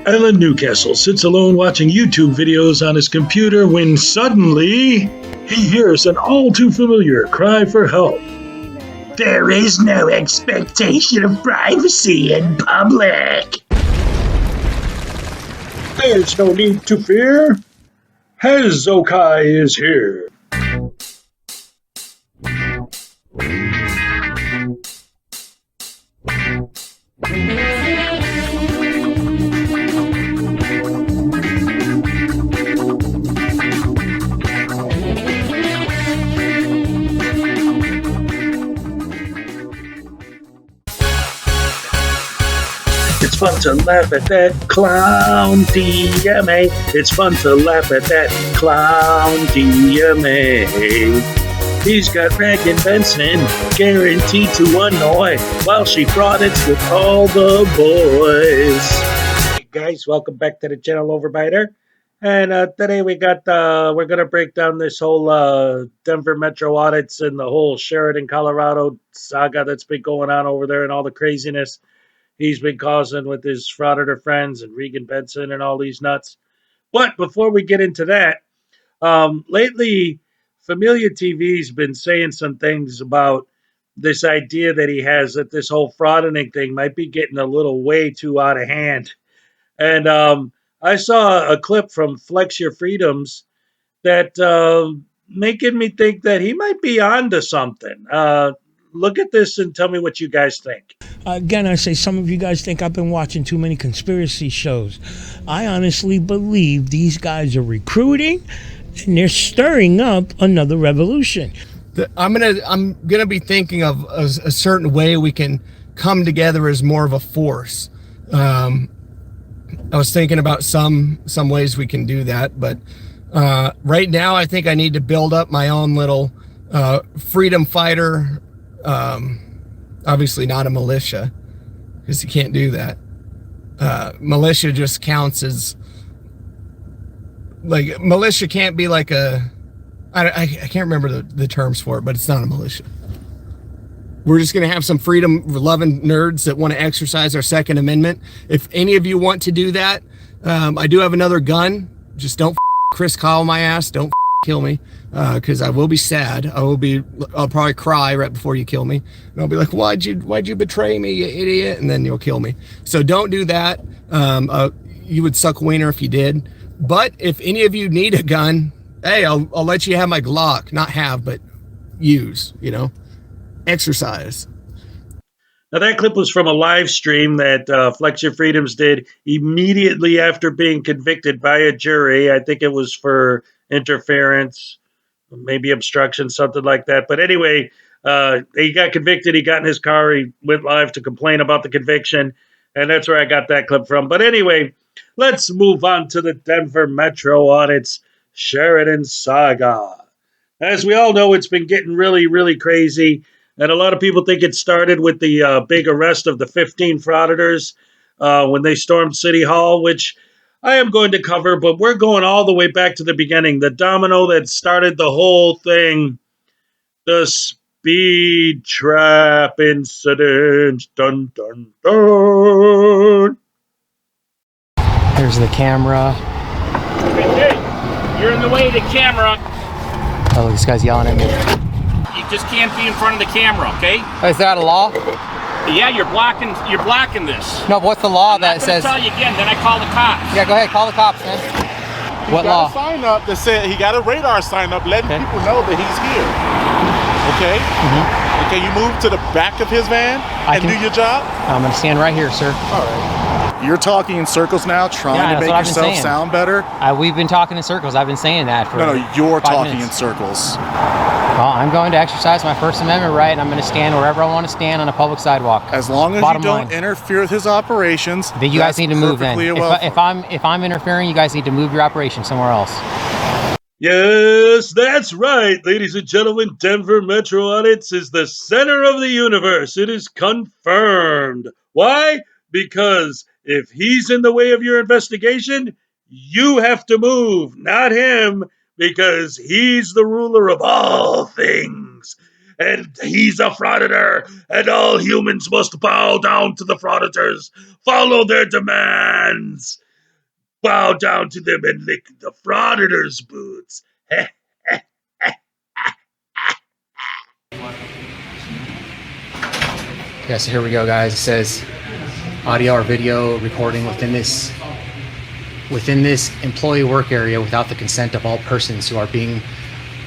Alan Newcastle sits alone watching YouTube videos on his computer when suddenly he hears an all too familiar cry for help. There is no expectation of privacy in public. There's no need to fear. Hezokai is here. It's fun to laugh at that clown DMA. It's fun to laugh at that clown DMA. He's got Regan Benson guaranteed to annoy while she fraudits with all the boys. Hey guys, welcome back to the channel Overbiter. And today we're gonna break down this whole Denver Metro audits and the whole Sheridan, Colorado saga that's been going on over there and all the craziness he's been causing with his Frauditor friends and Regan Benson and all these nuts. But before we get into that, lately, Familia TV's been saying some things about this idea that he has that this whole frauditing thing might be getting a little way too out of hand. And I saw a clip from Flex Your Freedoms that making me think that he might be onto something. Look at this and tell me what you guys think. Again, I say some of you guys think I've been watching too many conspiracy shows. I honestly believe these guys are recruiting and they're stirring up another revolution. I'm gonna be thinking of a certain way we can come together as more of a force. I was thinking about some ways we can do that, but right now I think I need to build up my own little freedom fighter. Obviously not a militia, because you can't do that. Militia just counts as, like, militia can't be like I can't remember the terms for it, but it's not a militia. We're just going to have some freedom-loving nerds that want to exercise our Second Amendment. If any of you want to do that, I do have another gun. Just don't Chris Kyle my ass. Don't kill me, because I will be sad. I'll probably cry right before you kill me, and I'll be like, why'd you betray me, you idiot? And then you'll kill me. So don't do that. You would suck wiener if you did. But if any of you need a gun, hey, I'll let you have my Glock. Not have, but use, exercise. Now, that clip was from a live stream that Flex Your Freedoms did immediately after being convicted by a jury. I think it was for interference, maybe obstruction, something like that. But anyway, he got convicted. He got in his car. He went live to complain about the conviction. And that's where I got that clip from. But anyway, let's move on to the Denver Metro Audits Sheridan Saga. As we all know, it's been getting really, really crazy. And a lot of people think it started with the big arrest of the 15 frauditors when they stormed City Hall, which I am going to cover, but we're going all the way back to the beginning. The domino that started the whole thing, the speed trap incident. Dun, dun, dun. There's the camera. Hey, you're in the way of the camera. Oh, this guy's yelling at me. You just can't be in front of the camera, okay? Is that a law? Yeah, you're blocking this. No, but what's the law that says? I'll tell you again, then I call the cops. Yeah, go ahead, call the cops, man. What law? He got a sign up that said, he got a radar sign up letting people know that he's here. Okay? Mm-hmm. Okay, you move to the back of his van and do your job? I'm gonna stand right here, sir. All right. You're talking in circles now, trying to make yourself sound better? We've been talking in circles. I've been saying that for No, you're talking minutes. in circles. Well, I'm going to exercise my First Amendment right, and I'm going to stand wherever I want to stand on a public sidewalk. As long as you don't interfere with his operations, then you guys need to move then. If I'm interfering, you guys need to move your operation somewhere else. Yes, that's right, ladies and gentlemen. Denver Metro Audits is the center of the universe. It is confirmed. Why? Because if he's in the way of your investigation, you have to move, not him, because he's the ruler of all things. And he's a frauditor, and all humans must bow down to the frauditors, follow their demands. bow down to them and lick the Frauditors' boots. Yeah, so here we go, guys. It says audio or video recording within this employee work area without the consent of all persons who are being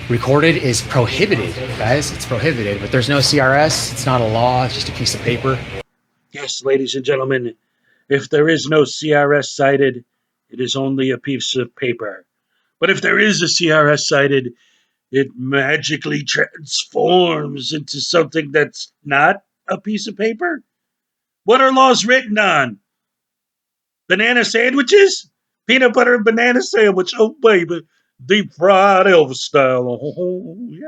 recorded is prohibited, guys. It's prohibited, but there's no CRS. It's not a law. It's just a piece of paper. Yes, ladies and gentlemen, if there is no CRS cited, it is only a piece of paper. But if there is a CRS cited, it magically transforms into something that's not a piece of paper. What are laws written on? Banana sandwiches? Peanut butter and banana sandwich. Oh, baby. Deep fried Elvis style. Oh, yeah.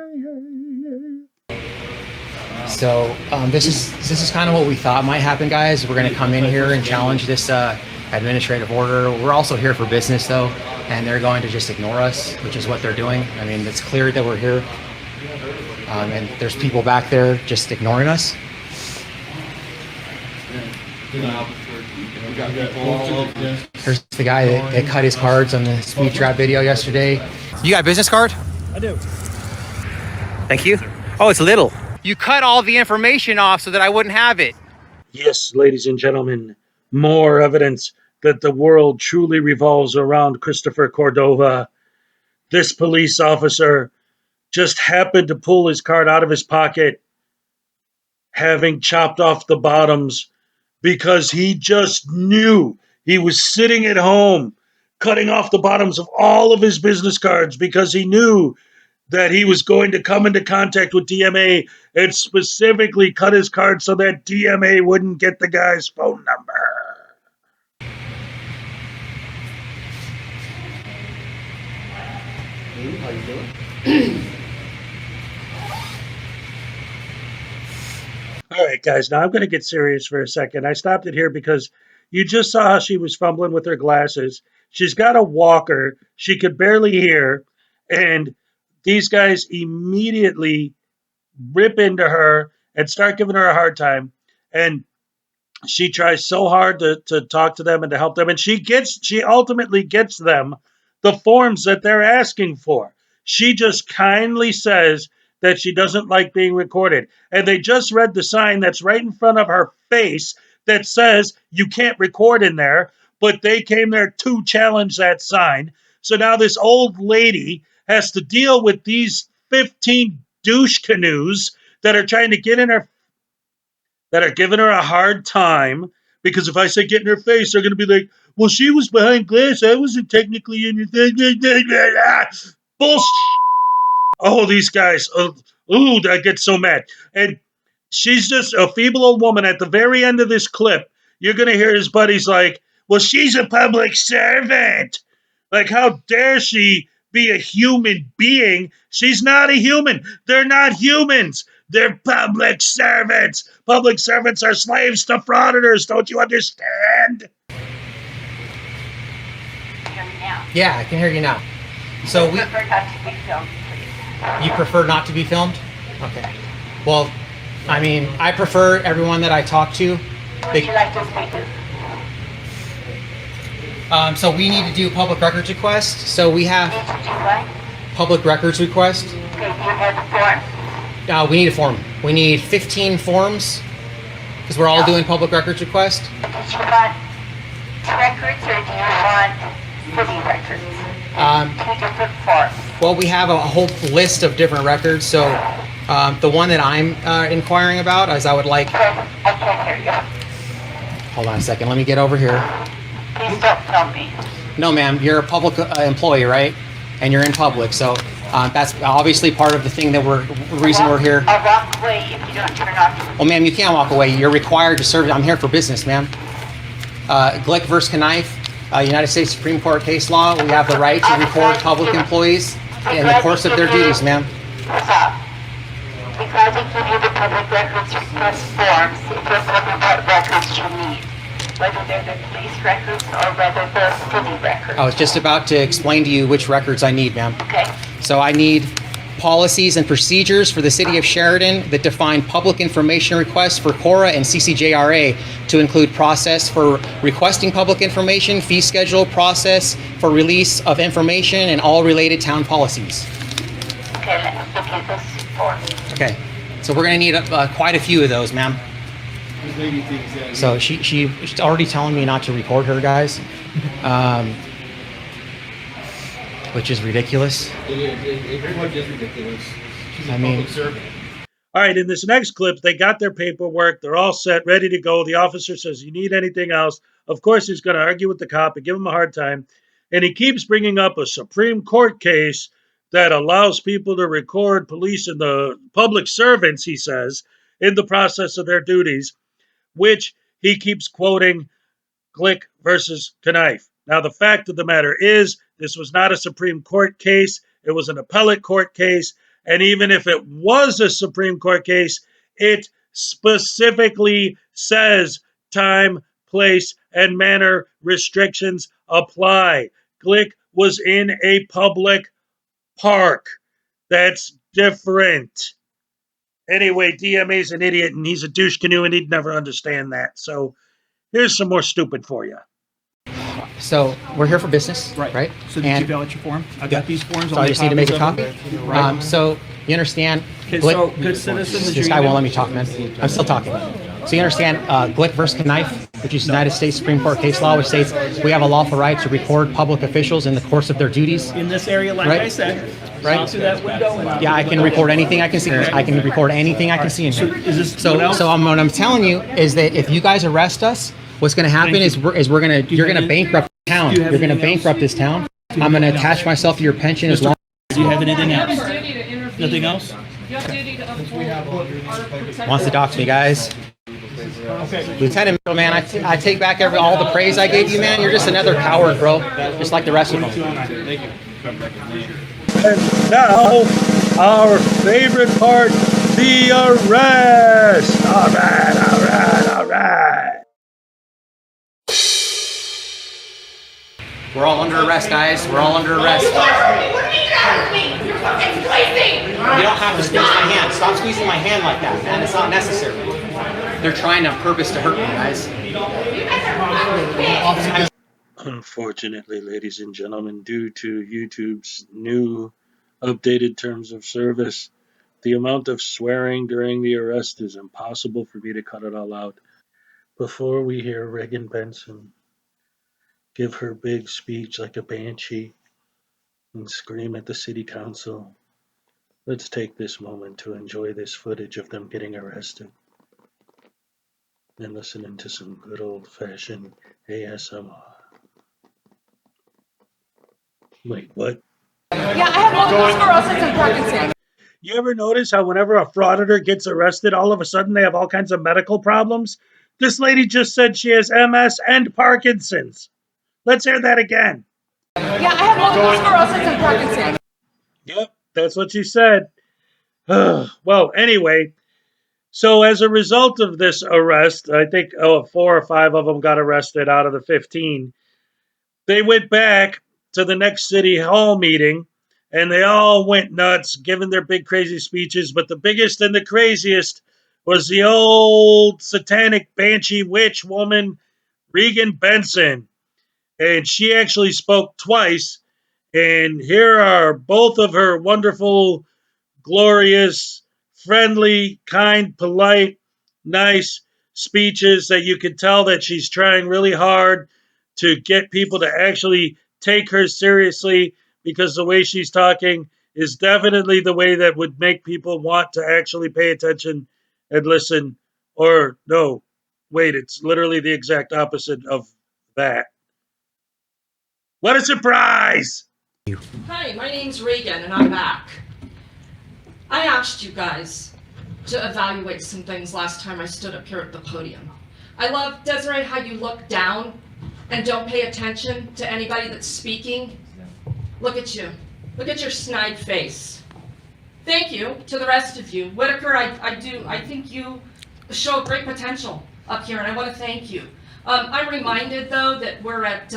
So this is kind of what we thought might happen, guys. We're going to come in here and challenge this administrative order. We're also here for business, though, and they're going to just ignore us, which is what they're doing. I mean, it's clear that we're here, and there's people back there just ignoring us. Here's the guy that cut his cards on the speed trap video yesterday. You got a business card? I do. Thank you. Oh, it's little. You cut all the information off so that I wouldn't have it. Yes, ladies and gentlemen, more evidence that the world truly revolves around Christopher Cordova. This police officer just happened to pull his card out of his pocket, having chopped off the bottoms, because he just knew he was sitting at home cutting off the bottoms of all of his business cards because he knew that he was going to come into contact with DMA and specifically cut his card so that DMA wouldn't get the guy's phone number. How you doing? All right, guys, now I'm going to get serious for a second. I stopped it here because you just saw how she was fumbling with her glasses. She's got a walker. She could barely hear. And these guys immediately rip into her and start giving her a hard time. And she tries so hard to talk to them and to help them. And she ultimately gets them the forms that they're asking for. She just kindly says that she doesn't like being recorded. And they just read the sign that's right in front of her face that says you can't record in there, but they came there to challenge that sign. So now this old lady has to deal with these 15 douche canoes that are trying to get in her, that are giving her a hard time, because if I say get in her face, they're going to be like, well, she was behind glass. I wasn't technically in your thing. Bullshit. Oh, these guys. I get so mad. And she's just a feeble old woman. At the very end of this clip, you're going to hear his buddies like, well, she's a public servant. Like, how dare she be a human being? She's not a human. They're not humans. They're public servants. Public servants are slaves to frauditors. Don't you understand? Yeah, I can hear you now. So we prefer not to be filmed, please. You prefer not to be filmed? Okay. Well, I mean, I prefer everyone that I talk to. Who would you like to speak to? So we need to do public records request. So we have Need to do what? public records request. Okay, do you have the form? We need a form. We need 15 forms because we're all doing public records request. Do you want records or do you want city records? Two different forms. Well, we have a whole list of different records. So the one that I'm inquiring about is I would like. I can't hear you. Hold on a second. Let me get over here. Please don't film me. No, ma'am. You're a public employee, right? And you're in public, so that's obviously part of the thing that reason we're here. I'll walk away if you don't turn off. Well, ma'am, you can't walk away. You're required to serve. I'm here for business, ma'am. Glick versus Knife, United States Supreme Court case law. We have the right to record public employees in the course of their duties, ma'am. Stop. Because I give you the public records request forms, it doesn't matter what records you need. Whether they're the police records or whether they're city records. I was just about to explain to you which records I need, ma'am. Okay. So I need policies and procedures for the city of Sheridan that define public information requests for CORA and CCJRA to include process for requesting public information, fee schedule, process for release of information, and all related town policies. Okay, let's look at this form. Okay, so we're going to need quite a few of those, ma'am. So she's already telling me not to record her, guys, which is ridiculous. It very much is ridiculous. She's a public servant. All right, in this next clip, they got their paperwork. They're all set, ready to go. The officer says, you need anything else? Of course, he's going to argue with the cop and give him a hard time. And he keeps bringing up a Supreme Court case that allows people to record police and the public servants, he says, in the process of their duties, which he keeps quoting Glick versus Knife. Now, the fact of the matter is, this was not a Supreme Court case. It was an appellate court case. And even if it was a Supreme Court case, it specifically says time, place, and manner restrictions apply. Glick was in a public park. That's different. Anyway, DMA's an idiot, and he's a douche canoe, and he'd never understand that. So here's some more stupid for you. So we're here for business, right? So did you fill out your form? I've got these forms. So I just need to make a copy. Right. So you understand? Okay, so good citizens. This guy won't let me talk, man. I'm still talking. So you understand Glick versus Knife, which is United States Supreme Court case law, which states we have a lawful right to record public officials in the course of their duties. In this area, like Right. I said, Right. through that window. And Yeah, I can record anything I can see. I can record anything I can see in here. Is this what So else? what I'm telling you is that if you guys arrest us, what's going to happen is you're going to bankrupt the town. Do you have You're going to anything else? bankrupt this town. I'm going to attach myself to your pension as long. Do you have anything else? Nothing else? Wants to dox me, guys. Lieutenant man, I take back all the praise I gave you, man. You're just another coward, bro. Just like the rest of them. And now, our favorite part, the arrest. All right, all right, all right. We're all under arrest, guys. We're all under arrest. What are you out of me? You're fucking crazy! You don't have to squeeze my hand. Stop squeezing my hand like that, man. It's not necessary. They're trying on purpose to hurt me, guys. You guys are fucking kids! Unfortunately, ladies and gentlemen, due to YouTube's new updated terms of service, the amount of swearing during the arrest is impossible for me to cut it all out. Before we hear Reagan Benson give her big speech like a banshee and scream at the city council, let's take this moment to enjoy this footage of them getting arrested and listening to some good old-fashioned ASMR. Wait, what? Yeah, I have multiple sclerosis and Parkinson's. You ever notice how whenever a frauditor gets arrested, all of a sudden they have all kinds of medical problems? This lady just said she has MS and Parkinson's. Let's hear that again. Yeah, I have multiple sclerosis and Parkinson's. Yep, that's what she said. Well, anyway, so as a result of this arrest, I think 4 or 5 of them got arrested out of the 15. They went back to the next city hall meeting, and they all went nuts, giving their big crazy speeches. But the biggest and the craziest was the old satanic banshee witch woman, Regan Benson. And she actually spoke twice. And here are both of her wonderful, glorious, friendly, kind, polite, nice speeches that you can tell that she's trying really hard to get people to actually take her seriously, because the way she's talking is definitely the way that would make people want to actually pay attention and listen. Or no, wait, it's literally the exact opposite of that. What a surprise! Hi, my name's Regan, and I'm back. I asked you guys to evaluate some things last time I stood up here at the podium. I love, Desiree, how you look down and don't pay attention to anybody that's speaking. Look at you. Look at your snide face. Thank you to the rest of you. Whitaker, I think you show great potential up here, and I want to thank you. I'm reminded, though, that we're at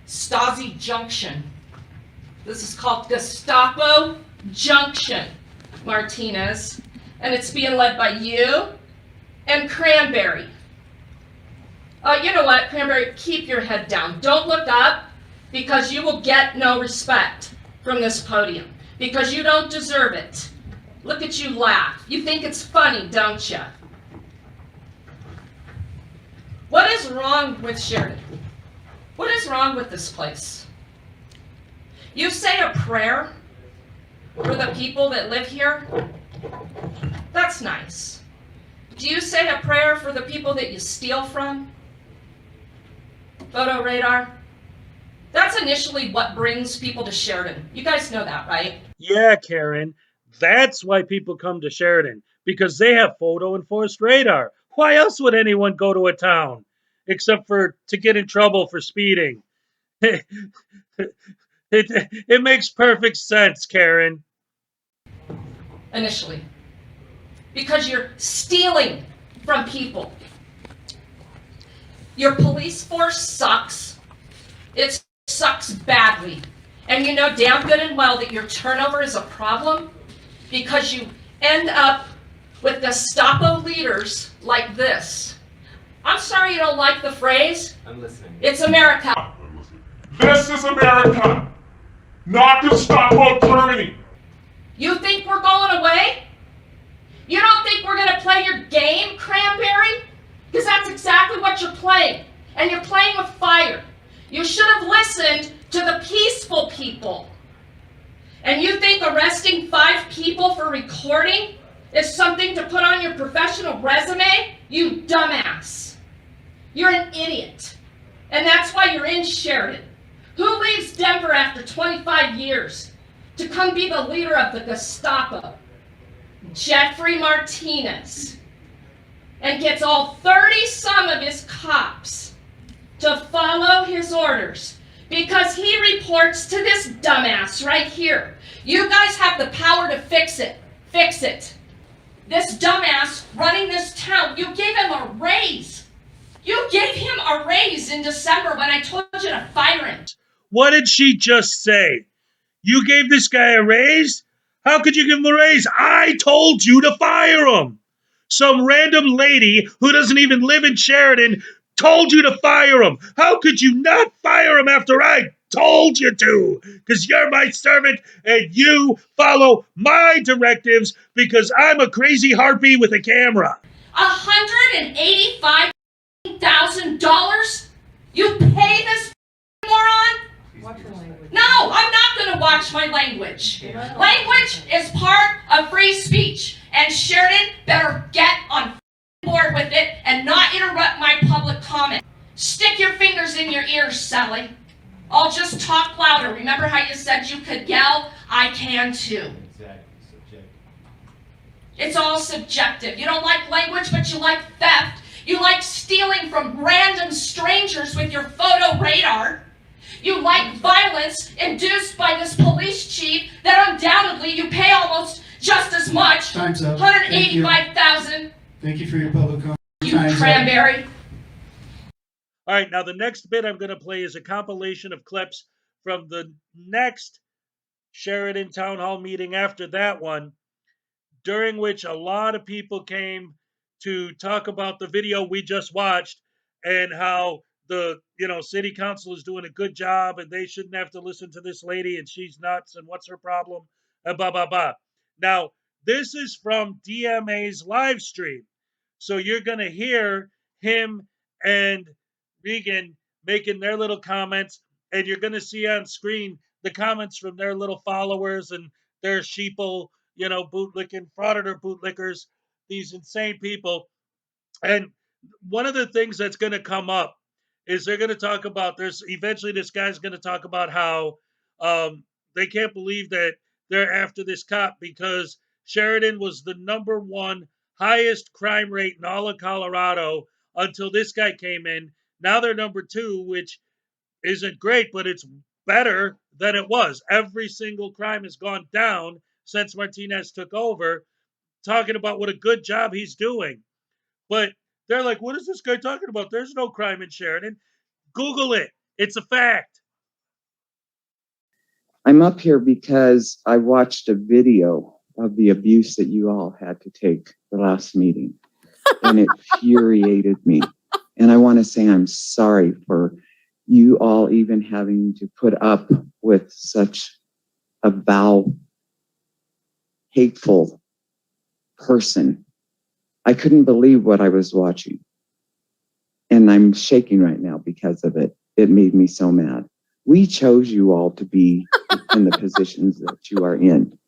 Stasi Junction. This is called Gestapo Junction, Martinez, and it's being led by you and Cranberry. You know what, Cranberry, keep your head down. Don't look up, because you will get no respect from this podium, because you don't deserve it. Look at you laugh. You think it's funny, don't you? What is wrong with Sheridan? What is wrong with this place? You say a prayer for the people that live here? That's nice. Do you say a prayer for the people that you steal from? Photo radar? That's initially what brings people to Sheridan. You guys know that, right? Yeah, Karen. That's why people come to Sheridan, because they have photo enforced radar. Why else would anyone go to a town except for to get in trouble for speeding? it, it makes perfect sense, Karen. Initially. Because you're stealing from people. Your police force sucks. It sucks badly. And you know damn good and well that your turnover is a problem because you end up with Gestapo leaders like this. I'm sorry you don't like the phrase. I'm listening. It's America. This is America, not Gestapo Germany. You think we're going away? You don't think we're going to play your game, Cranberry? Because that's exactly what you're playing. And you're playing with fire. You should have listened to the peaceful people. And you think arresting 5 people for recording is something to put on your professional resume? You dumbass. You're an idiot. And that's why you're in Sheridan. Who leaves Denver after 25 years to come be the leader of the Gestapo? Jeffrey Martinez. And gets all 30-some of his cops to follow his orders because he reports to this dumbass right here. You guys have the power to fix it. Fix it. This dumbass running this town, you gave him a raise. You gave him a raise in December when I told you to fire him. What did she just say? You gave this guy a raise? How could you give him a raise? I told you to fire him. Some random lady who doesn't even live in Sheridan told you to fire him. How could you not fire him after I told you to? Because you're my servant and you follow my directives because I'm a crazy harpy with a camera. $185,000? You pay this moron? No, I'm not going to watch my language. Language is part of free speech, and Sheridan better get on board with it and not interrupt my public comment. Stick your fingers in your ears, Sally. I'll just talk louder. Remember how you said you could yell? I can too. It's all subjective. You don't like language, but you like theft. You like stealing from random strangers with your photo radar. You like violence induced by this police chief that undoubtedly you pay almost just as much. Time's up. $185,000. Thank you for your public comment. You Cranberry. All right, now the next bit I'm going to play is a compilation of clips from the next Sheridan Town Hall meeting after that one, during which a lot of people came to talk about the video we just watched and how the city council is doing a good job and they shouldn't have to listen to this lady and she's nuts and what's her problem and blah blah blah. Now this is from DMA's live stream, so you're gonna hear him and Regan making their little comments, and you're gonna see on screen the comments from their little followers and their sheeple, bootlicking Frauditor bootlickers, these insane people. And one of the things that's going to come up is they're going to talk about this guy's going to talk about how they can't believe that they're after this cop because Sheridan was the #1 highest crime rate in all of Colorado until this guy came in. Now they're #2, which isn't great, but it's better than it was. Every single crime has gone down since Martinez took over, talking about what a good job he's doing. But they're like, what is this guy talking about? There's no crime in Sheridan. Google it. It's a fact. I'm up here because I watched a video of the abuse that you all had to take the last meeting, and it infuriated me. And I want to say I'm sorry for you all even having to put up with such a vile, hateful person. I couldn't believe what I was watching. And I'm shaking right now because of it. It made me so mad. We chose you all to be in the positions that you are in.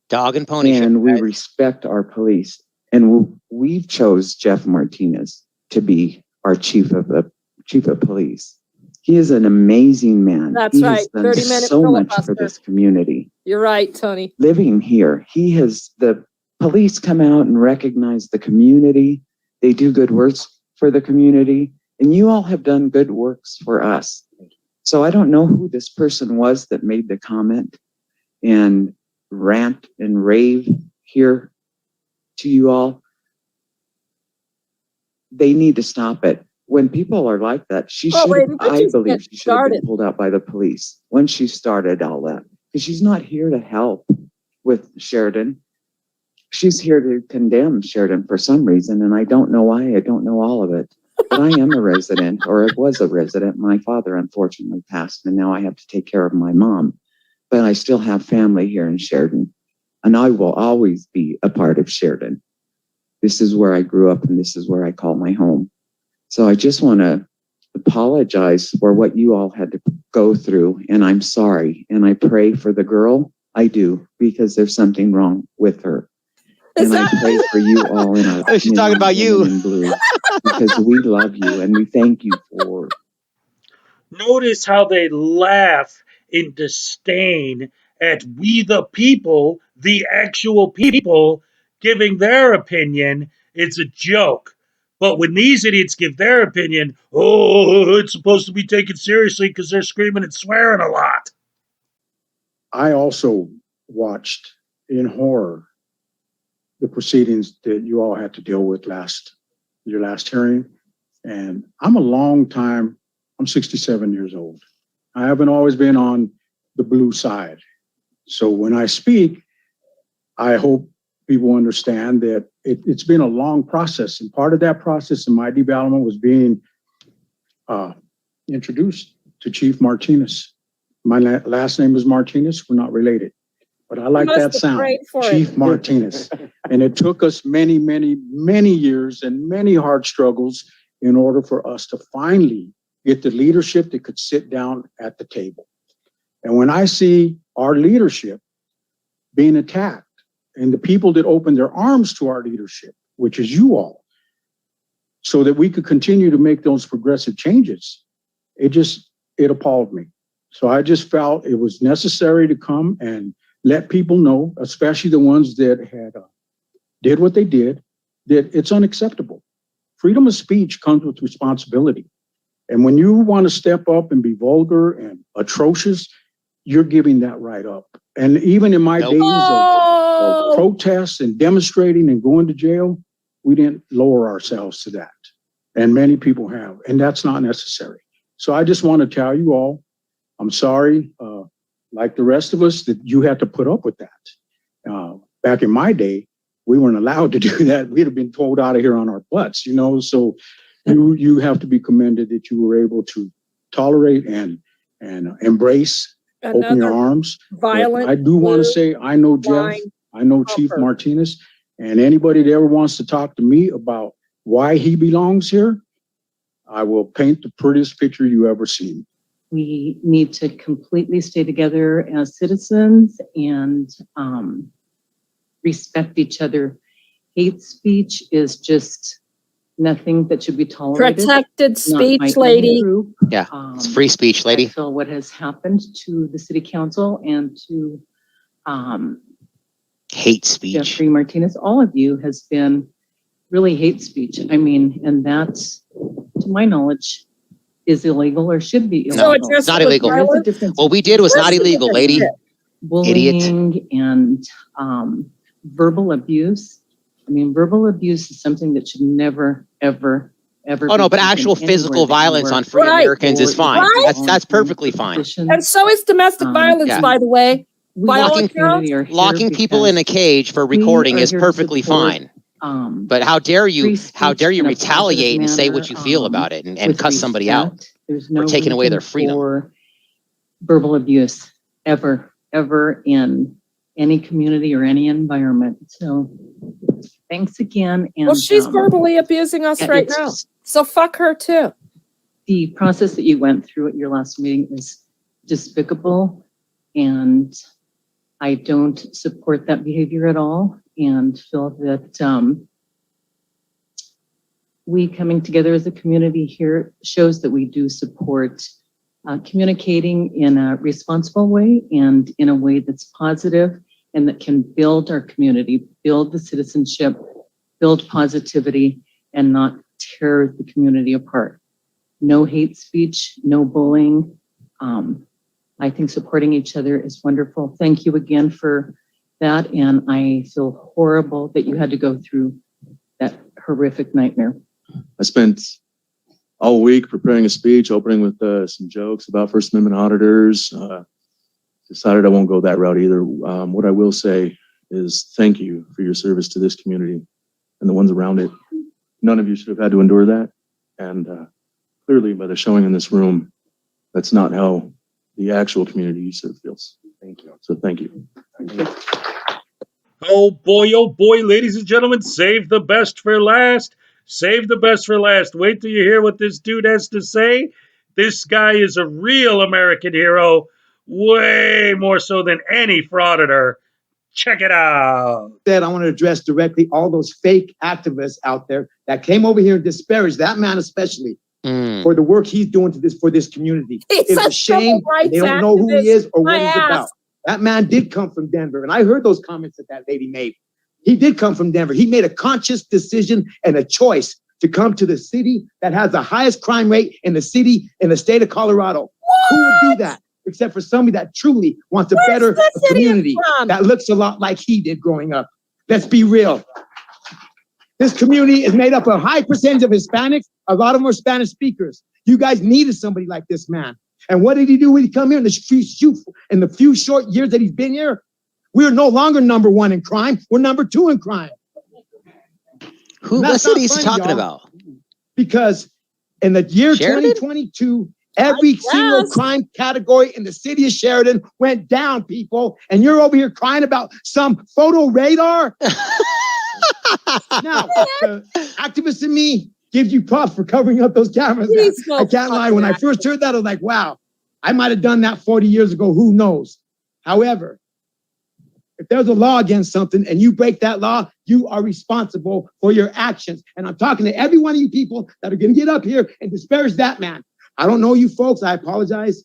Dog and pony. And we respect our police. And we've chose Jeff Martinez to be our chief of police. He is an amazing man. That's right. 30-minute so much for this community. You're right, Tony. Living here, the police come out and recognize the community. They do good works for the community, and you all have done good works for us. So I don't know who this person was that made the comment and rant and rave here to you all. They need to stop it. When people are like that, I believe she should have been pulled out by the police when she started all that. Because she's not here to help with Sheridan. She's here to condemn Sheridan for some reason, and I don't know why. I don't know all of it. But I am a resident, or I was a resident. My father unfortunately passed, and now I have to take care of my mom. But I still have family here in Sheridan, and I will always be a part of Sheridan. This is where I grew up, and this is where I call my home. So I just want to apologize for what you all had to go through, and I'm sorry. And I pray for the girl. I do, because there's something wrong with her. And I pray for you all in our She's talking about you. In blue, because we love you and we thank you for. Notice how they laugh in disdain at we the people, the actual people, giving their opinion. It's a joke. But when these idiots give their opinion, oh, it's supposed to be taken seriously because they're screaming and swearing a lot. I also watched in horror the proceedings that you all had to deal with your last hearing. And I'm 67 years old. I haven't always been on the blue side. So when I speak, I hope people understand that it's been a long process. And part of that process in my development was being introduced to Chief Martinez. My last name is Martinez. We're not related. But I like that sound, Chief Martinez. And it took us many, many, many years and many hard struggles in order for us to finally get the leadership that could sit down at the table. And when I see our leadership being attacked and the people that opened their arms to our leadership, which is you all, so that we could continue to make those progressive changes, it appalled me. So I just felt it was necessary to come and let people know, especially the ones that had did what they did, that it's unacceptable. Freedom of speech comes with responsibility. And when you want to step up and be vulgar and atrocious, you're giving that right up. And even in my days of protests and demonstrating and going to jail, we didn't lower ourselves to that. And many people have, and that's not necessary. So I just want to tell you all, I'm sorry, like the rest of us, that you had to put up with that. Back in my day, we weren't allowed to do that. We'd have been told out of here on our butts, so you have to be commended that you were able to tolerate and embrace, open your arms. Violent. I do want to say, I know Jeff, I know Chief Martinez, and anybody that ever wants to talk to me about why he belongs here, I will paint the prettiest picture you ever seen. We need to completely stay together as citizens and respect each other. Hate speech is just nothing that should be tolerated. Protected speech, lady. Yeah, it's free speech, lady. I feel what has happened to the city council and to hate speech. Jeffrey Martinez, all of you, has been really hate speech. I mean, and that's, to my knowledge, is illegal or should be illegal. No, it's not illegal. What we did was not illegal, lady. Bullying and verbal abuse. I mean, verbal abuse is something that should never, ever, ever. Oh no, but be taken actual anywhere physical that you violence work on free Right. Americans is or fine. even Right. That's perfectly volunteering fine. positions. And so is domestic violence, Yeah. by the way. We By as all a Locking- community are here Locking people in a because cage for we recording are is here to perfectly support, fine. But how dare you in a positive retaliate and say what you feel manner, about it and with cuss somebody out respect. There's for no taking away their reason freedom? for verbal abuse ever in any community or any environment. So thanks again. And Well, she's verbally abusing us yeah, right it's now. just- So fuck her too. the process that you went through at your last meeting is despicable, and I don't support that behavior at all, and feel that we coming together as a community here shows that we do support communicating in a responsible way and in a way that's positive and that can build our community, build the citizenship, build positivity, and not tear the community apart. No hate speech, no bullying. I think supporting each other is wonderful. Thank you again for that. And I feel horrible that you had to go through that horrific nightmare. I spent all week preparing a speech, opening with some jokes about First Amendment auditors. Decided I won't go that route either. What I will say is thank you for your service to this community and the ones around it. None of you should have had to endure that. And clearly by the showing in this room, that's not how the actual community you serve feels. Thank you. So thank you. Oh boy, ladies and gentlemen, save the best for last. Save the best for last. Wait till you hear what this dude has to say. This guy is a real American hero, way more so than any frauditor. Check it out. I want to address directly all those fake activists out there that came over here and disparaged that man, especially for the work he's doing for this community. It's a shame they don't know who he is or what he's about. That man did come from Denver, and I heard those comments that lady made. He did come from Denver. He made a conscious decision and a choice to come to the city that has the highest crime rate in the state of Colorado. Who would do that? Except for somebody that truly wants to better the community that looks a lot like he did growing up. Let's be real. This community is made up of a high percentage of Hispanics. A lot of them are Spanish speakers. You guys needed somebody like this man. And what did he do when he come here in the few short years that he's been here? We're no longer number one in crime. We're number two in crime. What city is he talking about? Because in the year 2022, every single crime category in the city of Sheridan went down, people. And you're over here crying about some photo radar? Now, the activist in me gives you props for covering up those cameras. I can't lie. When I first heard that, I was like, wow, I might have done that 40 years ago. Who knows? However, if there's a law against something and you break that law, you are responsible for your actions. And I'm talking to every one of you people that are going to get up here and disparage that man. I don't know you folks. I apologize.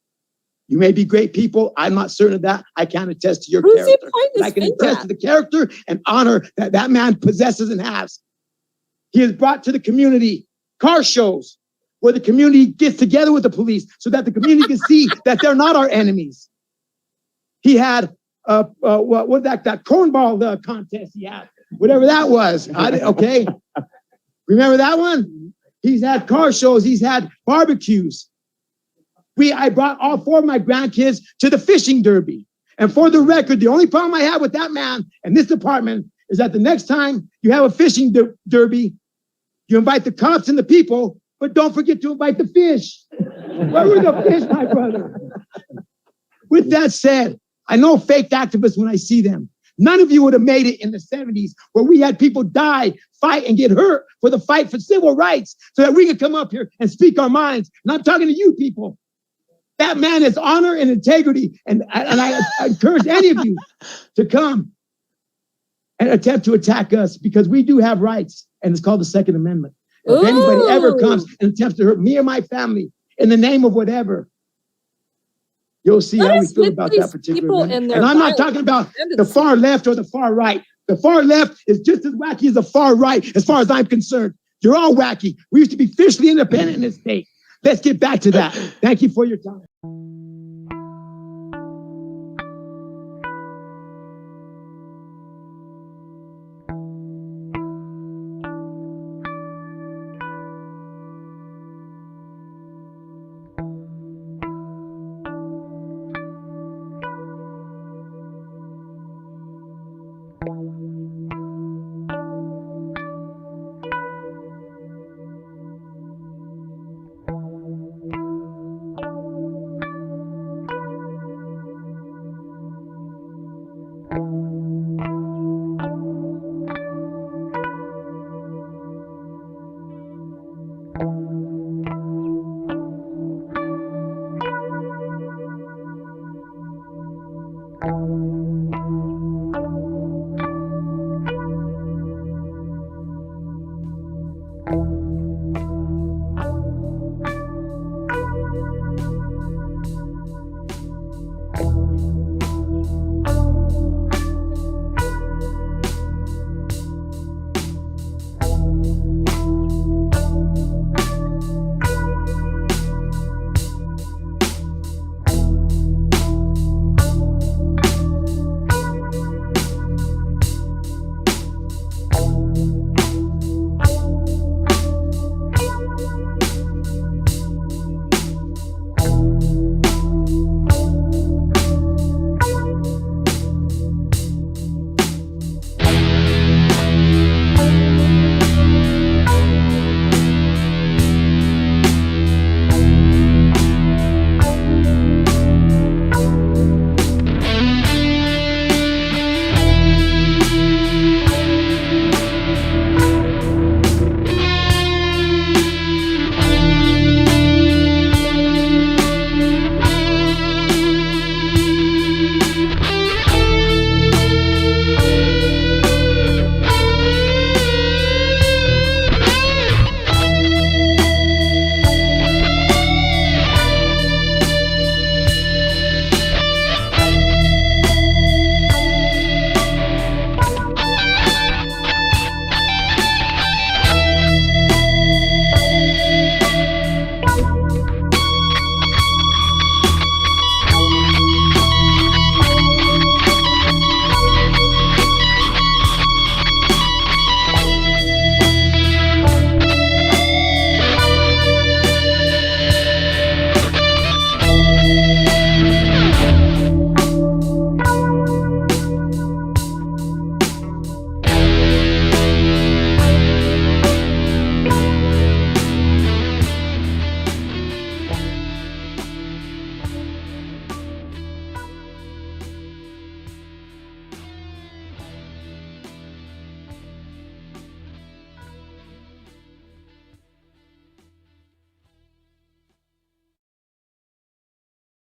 You may be great people. I'm not certain of that. I can't attest to your character. But I can attest to the character and honor that that man possesses and has. He has brought to the community car shows where the community gets together with the police so that the community can see that they're not our enemies. He had that cornball contest he had, whatever that was. Okay. Remember that one? He's had car shows. He's had barbecues. I brought all four of my grandkids to the fishing derby. And for the record, the only problem I have with that man and this department is that the next time you have a fishing derby, you invite the cops and the people, but don't forget to invite the fish. Where were the fish, my brother? With that said, I know fake activists when I see them. None of you would have made it in the 70s where we had people die, fight, and get hurt for the fight for civil rights so that we could come up here and speak our minds. And I'm talking to you people. That man has honor and integrity. And I encourage any of you to come and attempt to attack us because we do have rights. And it's called the Second Amendment. If anybody ever comes and attempts to hurt me or my family in the name of whatever, you'll see how we feel about that particular amendment. And I'm not talking about the far left or the far right. The far left is just as wacky as the far right, as far as I'm concerned. You're all wacky. We used to be fiercely independent in this state. Let's get back to that. Thank you for your time.